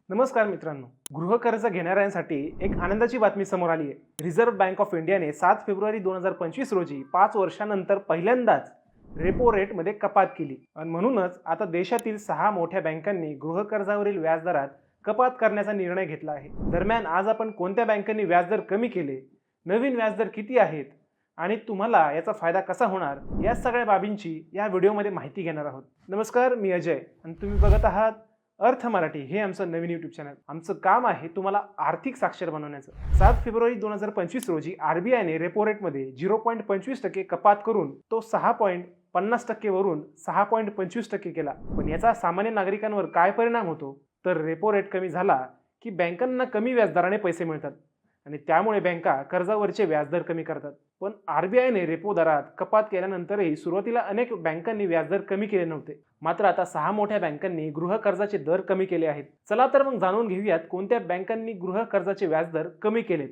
नमस्कार मित्रांनो, गृहकर्ज घेणाऱ्यांसाठी एक आनंदाची बातमी समोर आली आहे। रिझर्व्ह बँक ऑफ इंडियाने 7 फेब्रुवारी 2025 रोजी 5 वर्षांनंतर पहिल्यांदाच रेपो रेटमध्ये कपात केली आणि म्हणूनच आता देशातील 6 मोठ्या बँकांनी गृहकर्जावरील व्याजदरात कपात करण्याचा निर्णय घेतला आहे। दरम्यान आज आपण कोणत्या बँकांनी व्याजदर कमी केले, नवीन व्याजदर किती आहेत आणि तुम्हाला याचा फायदा कसा होणार, या सगळ्या बाबींची या व्हिडिओमध्ये माहिती घेणार आहोत। नमस्कार, मी अजय आणि तुम्ही बघत आहात अर्थ मराठी हे आमचं नवीन यूट्यूब चॅनल। आमचं काम आहे तुम्हाला आर्थिक साक्षर बनवण्याचं। 7 फेब्रुवारी 2025 रोजी आरबीआयने रेपो रेटमध्ये 0.25% कपात करून तो 6.50% वरून 6.25% केला। पण याचा सामान्य नागरिकांवर काय परिणाम होतो, तर रेपो रेट कमी झाला की बँकांना कमी व्याजदराने पैसे मिळतात आणि त्यामुळे बँका कर्जावरचे व्याजदर कमी करतात। पण आरबीआयने रेपो दरात कपात केल्यानंतरही सुरुवातीला अनेक बँकांनी व्याजदर कमी केले नव्हते। मात्र आता 6 मोठ्या बँकांनी गृहकर्जाचे दर कमी केले आहेत। चला तर मग जाणून घेऊयात कोणत्या बँकांनी गृहकर्जाचे व्याजदर कमी केलेत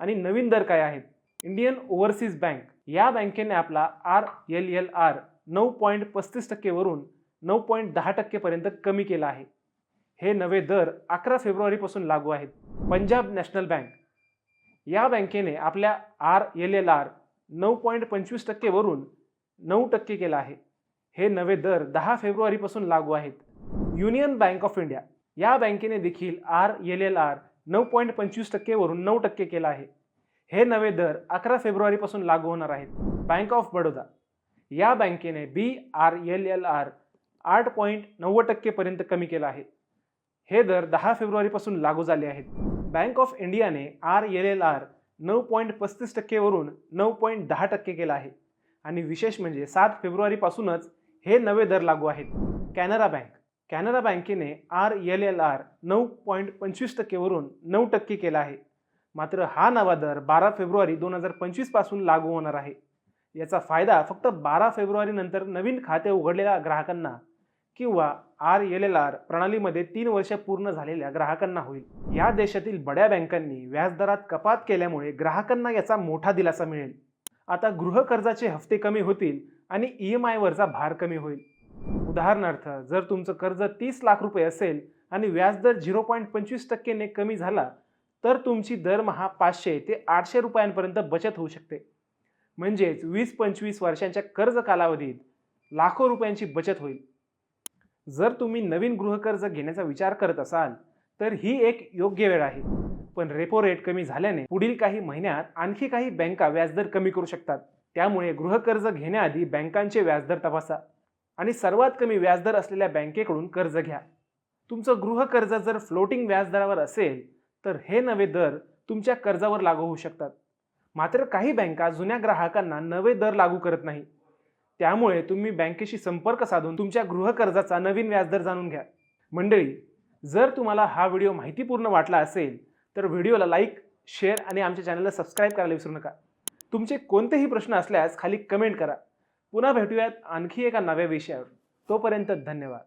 आणि नवीन दर काय आहेत। इंडियन ओव्हरसीज बँक या बँकेने आपला RLLR 9.35% वरून 9.10% पर्यंत कमी केला आहे। हे नवे दर 11 फेब्रुवारी पासून लागू आहेत। पंजाब नॅशनल बँक या बँकेने आपल्या RLLR 9.25% वरून 9% केला आहे। हे नवे दर 10 फेब्रुवारी पासून लागू आहेत। युनियन बँक ऑफ इंडिया या बँकेने देखील RLLR 9.25% वरून 9% केला आहे। हे नवे दर 11 फेब्रुवारी पासून लागू होणार आहेत। बँक ऑफ बडोदा या बँकेने BRLLR 8.90% पर्यंत कमी केला आहे। हे दर 10 फेब्रुवारी पासून लागू झाले आहेत। बँक ऑफ इंडियाने RLLR 9.35% वरून 9.10% केला आहे आणि विशेष म्हणजे 7 फेब्रुवारी पासूनच हे नवे दर लागू आहेत। कॅनरा बँकेने RLLR 9.25% वरून 9% केला आहे। मात्र हा नवा दर 12 फेब्रुवारी 2025 पासून लागू होणार आहे। याचा फायदा फक्त 12 फेब्रुवारी नंतर नवीन खाते उघडलेल्या ग्राहकांना किंवा RLLR प्रणालीमध्ये 3 वर्ष पूर्ण झालेल्या ग्राहकांना होईल। या देशातील बड्या बँकांनी व्याजदरात कपात केल्यामुळे ग्राहकांना याचा मोठा दिलासा मिळेल। आता गृहकर्जाचे हफ्ते कमी होतील आणि EMI वरचा भार कमी होईल। उदाहरणार्थ, जर तुमचं कर्ज 30 लाख रुपये असेल आणि व्याजदर 0.25% ने कमी झाला तर तुमची दरमहा 500 ते 800 रुपयांपर्यंत बचत होऊ शकते। म्हणजेच 20-25 वर्षांच्या कर्ज कालावधीत लाखो रुपयांची बचत होईल। जर तुम्ही नवीन गृहकर्ज घेण्याचा विचार करत असाल तर ही एक योग्य वेळ आहे। पण रेपो रेट कमी झाल्याने पुढील काही महिन्यात आणखी काही बँका व्याजदर कमी करू शकतात। त्यामुळे गृहकर्ज घेण्याआधी बँकांचे व्याजदर तपासा आणि सर्वात कमी व्याजदर असलेल्या बँकेकडून कर्ज घ्या। तुमचं गृहकर्ज जर फ्लोटिंग व्याजदरावर असेल तर हे नवे दर तुमच्या कर्जावर लागू होऊ शकतात। मात्र काही बँका जुन्या ग्राहकांना नवे दर लागू करत नाही। त्यामुळे तुम्ही बँकेशी संपर्क साधून तुमच्या गृहकर्जाचा नवीन व्याजदर जाणून घ्या। मंडळी, जर तुम्हाला हा व्हिडिओ माहितीपूर्ण वाटला असेल तर व्हिडिओला लाईक, शेअर आणि आमच्या चॅनलला सबस्क्राईब करायला विसरू नका। तुमचे कोणतेही प्रश्न असल्यास खाली कमेंट करा। पुन्हा भेटूयात आणखी एका नव्या विषयावर। तोपर्यंत धन्यवाद।